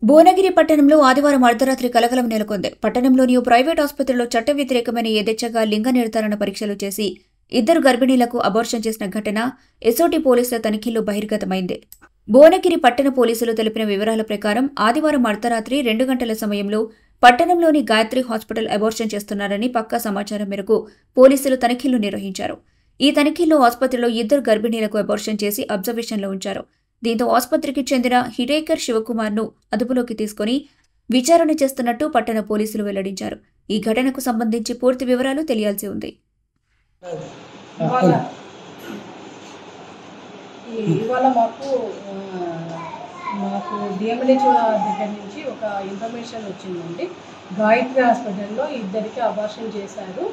భువనగిరి పట్టణంలో ఆదివారం అర్ధరాత్రి కలకలం నెలకొంది. పట్టణంలోని ఓ ప్రైవేట్ ఆసుపత్రిలో చట్ట వ్యతిరేకమైన యథేచ్ఛగా లింగ నిర్ధారణ పరీక్షలు చేసి 2 గర్భిణీలకు అబార్షన్ చేసిన ఘటన ఎస్ఓటీ పోలీసుల తనిఖీల్లో బహిర్గతమైంది. భువనగిరి పట్టణ పోలీసులు తెలిపిన వివరాల ప్రకారం ఆదివారం అర్ధరాత్రి 2 గంటల సమయంలో పట్టణంలోని గాయత్రి హాస్పిటల్ అబార్షన్ చేస్తున్నారని పక్కా సమాచారం మేరకు పోలీసులు తనిఖీలు నిర్వహించారు. ఈ తనిఖీల్లో ఆసుపత్రిలో 2 గర్భిణీలకు అబార్షన్ చేసి అబ్జర్వేషన్లో ఉంచారు. దీంతో ఆసుపత్రికి చెందిన హిడేకర్ శివకుమార్ను అదుపులోకి తీసుకుని విచారణ చేస్తున్నట్టు పట్టణ పోలీసులు వెల్లడించారు. ఈ ఘటనకు సంబంధించి పూర్తి వివరాలు తెలియాల్సి ఉంది. ఇవాళ మాకు డిఎంహెచ్ఓ దగ్గర నుంచి ఒక ఇన్ఫర్మేషన్ వచ్చిందండి. గాయత్రి హాస్పిటల్లో 2కి అబార్షన్ చేశారు,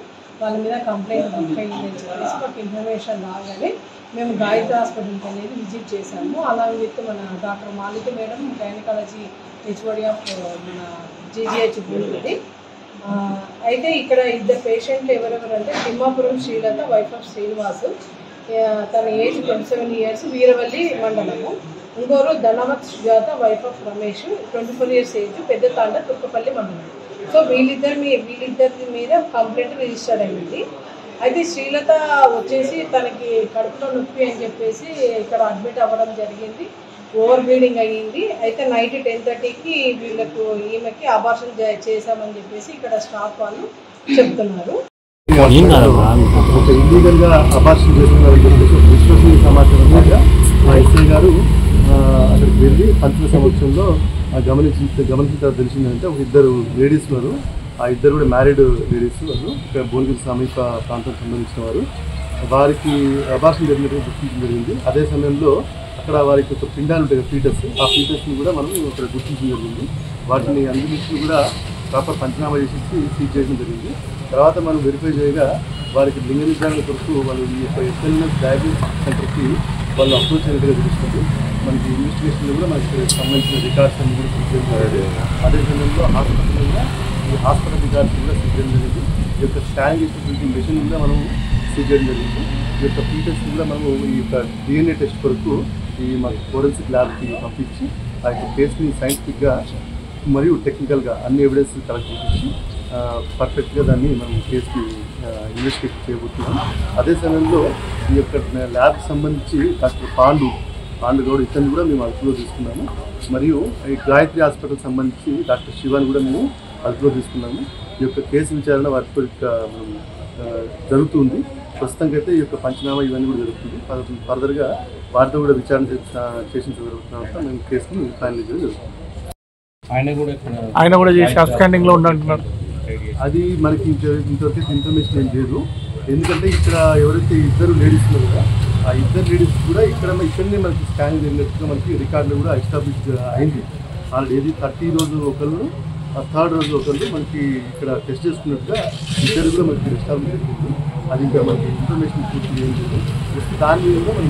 వాళ్ళ మీద కంప్లైంట్ బుక్ అయ్యిందని చెప్పేసి మాకు ఇన్ఫర్మేషన్ రాగానే మేము గాయత్రి హాస్పిటల్కి అనేది విజిట్ చేశాము. అలాగే విత్ మన doctor Malika madam, gynaecology HOD of మన జీజీహెచ్ భూమిది. అయితే ఇక్కడ 2 పేషెంట్లు ఎవరెవరంటే తిమ్మాపురం శ్రీలత, వైఫ్ ఆఫ్ శ్రీనివాసు, తన ఏజ్ 27 ఇయర్స్, వీరవల్లి మండలము. ఇంకోరు Dhanavath Sujatha, wife of Ramesh, 24 years age, Pedda Thanda, Turkapalli మండలం. సో వీళ్ళిద్దరి మీద కంప్లైంట్ రిజిస్టర్డ్ అయింది. అయితే శ్రీలత వచ్చేసి తనకి కడుపులో నొప్పి అని చెప్పేసి ఇక్కడ అడ్మిట్ అవ్వడం జరిగింది. ఓవర్ బ్లీడింగ్ అయ్యింది. అయితే నైట్ 10:30కి ఈమెకి అబార్షన్ చేశామని చెప్పేసి ఇక్కడ స్టాఫ్ వాళ్ళు చెప్తున్నారు. ఇల్లీగల్ గా అబార్షన్ చేస్తున్నారని చెప్పేసి విశ్వసనీయ సమాచారం మీద మా ఎస్ఐ గారు అక్కడికి వెళ్ళి పంచుల సమక్షంలో గమనించిన తర్వాత తెలిసిందంటే ఒక 2 లేడీస్ వారు, ఆ 2 కూడా మ్యారీడ్ లేడీస్ వారు, ఇక్కడ భువనగిరి సమీప ప్రాంతానికి సంబంధించిన వారు. వారికి అబార్షన్ జరిగినట్టు గుర్తించడం జరిగింది. అదే సమయంలో అక్కడ వారికి ఒక పిండాలు ఉంటాయి, ఫీటస్, ఆ ఫీటస్ని కూడా మనం ఇక్కడ గుర్తించడం జరిగింది. వాటిని అందరినీ కూడా ప్రాపర్ పంచనామా చేసి సీజ్ చేయడం జరిగింది. తర్వాత మనం వెరిఫై చేయగా వారికి లింగ నిర్ధారణ కొరకు వాళ్ళు ఈ యొక్క ఎస్ఎల్ఎస్ డయాగ్నోస్టిక్ సెంటర్కి వాళ్ళు అప్రోచ్ అయినట్టుగా తెలుస్తుంది. మనకి ఇన్వెస్టిగేషన్లో కూడా మనకి సంబంధించిన రికార్డ్స్ అన్ని కూడా సీజ్ చేయడం జరిగింది. అదే సమయంలో ఈ హాస్పిటల్ రికార్డ్స్ కూడా సీజ్ చేయడం జరిగింది. ఈ యొక్క స్కాన్ చేసినటువంటి మెషిన్ కూడా మనం సీజ్ చేయడం జరిగింది. ఈ యొక్క ఫీటర్స్ కూడా మనము ఈ యొక్క DNA టెస్ట్ కొరకు ఈ మన ఫోరెన్సిక్ ల్యాబ్కి పంపించి ఆ యొక్క కేసుని సైంటిఫిక్గా మరియు టెక్నికల్గా అన్ని ఎవిడెన్స్ కలెక్ట్ చేసి పర్ఫెక్ట్గా దాన్ని మనం కేసుని ఇన్వెస్టిగేట్ చేయబోతున్నాం. అదే సమయంలో ఈ యొక్క ల్యాబ్కి సంబంధించి డాక్టర్ పాండు గౌడ్ ఇతన్ని కూడా మేము అదుపులో తీసుకున్నాము. మరియు ఈ గాయత్రి హాస్పిటల్ సంబంధించి డాక్టర్ శివాని కూడా మేము అదుపులో తీసుకున్నాము. ఈ యొక్క కేసు విచారణ వారితో మనం జరుగుతుంది. ప్రస్తుతానికైతే ఈ యొక్క పంచనామా ఇవన్నీ కూడా జరుగుతుంది. ఫర్దర్గా వారితో కూడా విచారణ చేసిన తర్వాత మేము కేసుని ఫైనల్ చేయడం జరుగుతుంది. ఆయన కూడా చేసి అబ్స్కాండింగ్ లో ఉంటున్నారు. అది మనకి ఇంతవరకు ఇన్ఫర్మేషన్ ఏం లేదు. ఎందుకంటే ఇక్కడ ఎవరైతే 2 లేడీస్ ఉన్నారు కదా, ఆ 2 లేడీస్ కూడా ఇక్కడనే మనకి స్కాన్ జరిగినట్టుగా మనకి రికార్డులో కూడా ఎస్టాబ్లిష్ అయింది. ఆల్రెడీ 30 రోజు ఒకళ్ళు, 3rd రోజు ఒకళ్ళు మనకి ఇక్కడ టెస్ట్ చేసుకున్నట్టుగా 2 కూడా మనకి ఎస్టాబ్లిష్ జరిగింది. అది ఇంకా మనకి ఇన్ఫర్మేషన్ పూర్తి ఏం లేదు. దాని మీద మనం